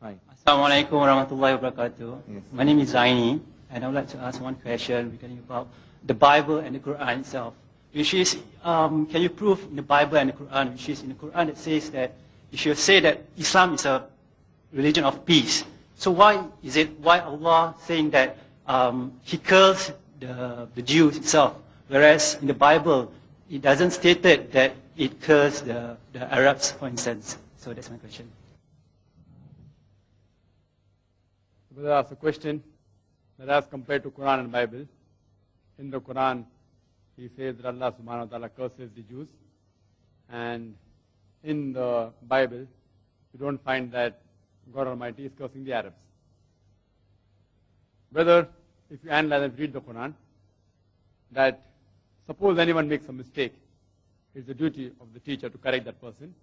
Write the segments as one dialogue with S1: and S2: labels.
S1: Hi.
S2: Assalamu alaikum warahmatullahi wabarakatuh.
S1: Yes.
S2: My name is Zaini, and I would like to ask one question regarding about the Bible and the Quran itself. Which is, can you prove in the Bible and the Quran, which is in the Quran it says that you should say that Islam is a religion of peace. So why Allah saying that He cursed the Jews itself, whereas in the Bible it doesn't state that it cursed the Arabs, for instance. So that's my question.
S3: Brother asked a question that as compared to Quran and Bible, in the Quran, he says that Allah subhanahu wa ta'ala curses the Jews. And in the Bible, you don't find that God Almighty is cursing the Arabs. Brother, if you analyze and read the Quran, that suppose anyone makes a mistake, it's the duty of the teacher to correct that person.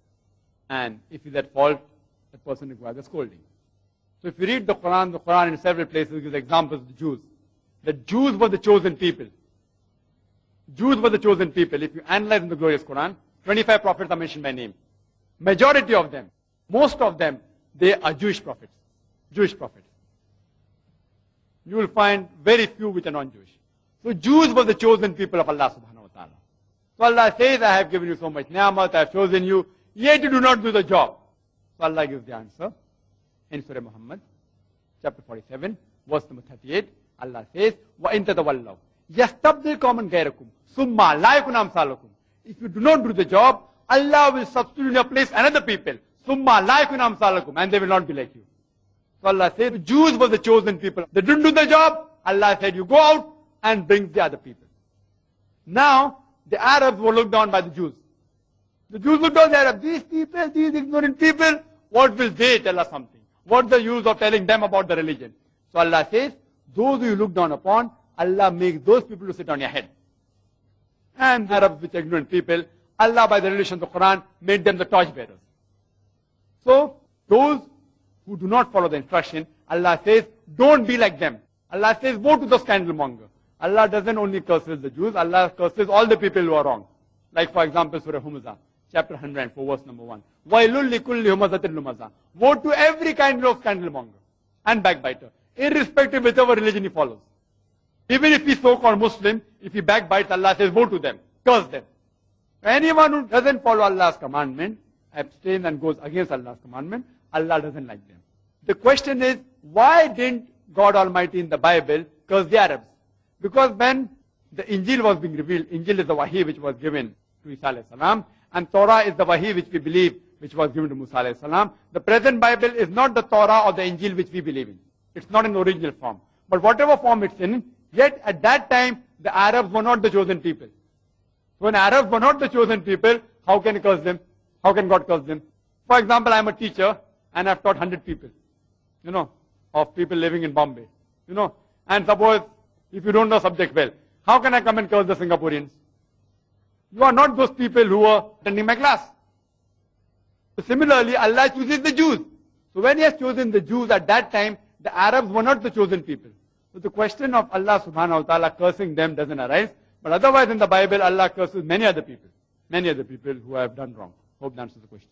S3: And if he's at fault, that person requires a scolding. So if you read the Quran in several places gives examples of the Jews. The Jews were the chosen people. Jews were the chosen people. If you analyze in the glorious Quran, 25 prophets are mentioned by name. Majority of them, most of them, they are Jewish prophets. Jewish prophets. You will find very few which are non-Jewish. So Jews were the chosen people of Allah subhanahu wa ta'ala. So Allah says, I have given you so much ni'mat, I have chosen you, yet you do not do the job. So Allah gives the answer. In Surah Muhammad, chapter 47, verse number 38, Allah says, وَإِن تَتَوَلَّوْا يَسْتَبْدِلْ قَوْمًا غَيْرَكُمْ ثُمَّ لَا يَكُنْ أَمْثَالَكُمْ. If you do not do the job, Allah will substitute in your place another people. ثُمَّ لَا يَكُنْ أَمْثَالَكُم. And they will not be like you. So Allah says, the Jews were the chosen people. They didn't do the job. Allah said, you go out and bring the other people. Now, the Arabs were looked down by the Jews. The Jews looked down on the Arabs. These people, these ignorant people, what will they tell us something? What's the use of telling them about the religion? So Allah says, those who you look down upon, Allah makes those people to sit on your head. And the Arabs, which are ignorant people, Allah by the revelation of the Quran made them the torchbearers. So, those who do not follow the instruction, Allah says, don't be like them. Allah says, woe to the scandalmonger. Allah doesn't only curses the Jews, Allah curses all the people who are wrong. Like for example, Surah Humazah, chapter 104, verse number 1. وَيْلُلْ لِكُلِّ هُمَزَةٍ لُمَزَةٍ. Woe to every kind of scandalmonger and backbiter, irrespective of whichever religion he follows. Even if he's so-called Muslim, if he backbites, Allah says, woe to them, curse them. Anyone who doesn't follow Allah's commandment, abstains and goes against Allah's commandment, Allah doesn't like them. The question is, why didn't God Almighty in the Bible curse the Arabs? Because when the Injil was being revealed, Injil is the Wahi which was given to Isa alayhi salam, and Torah is the Wahi which we believe, which was given to Musa alayhi salam. The present Bible is not the Torah or the Injil which we believe in. It's not in the original form. But whatever form it's in, yet at that time, the Arabs were not the chosen people. So when Arabs were not the chosen people, how can he curse them? How can God curse them? For example, I'm a teacher, and I've taught 100 people, of people living in Bombay, and suppose, if you don't know subject well, how can I come and curse the Singaporeans? You are not those people who are attending my class. So similarly, Allah chooses the Jews. So when He has chosen the Jews at that time, the Arabs were not the chosen people. So the question of Allah subhanahu wa ta'ala cursing them doesn't arise. But otherwise in the Bible, Allah curses many other people who have done wrong. Hope that answers the question.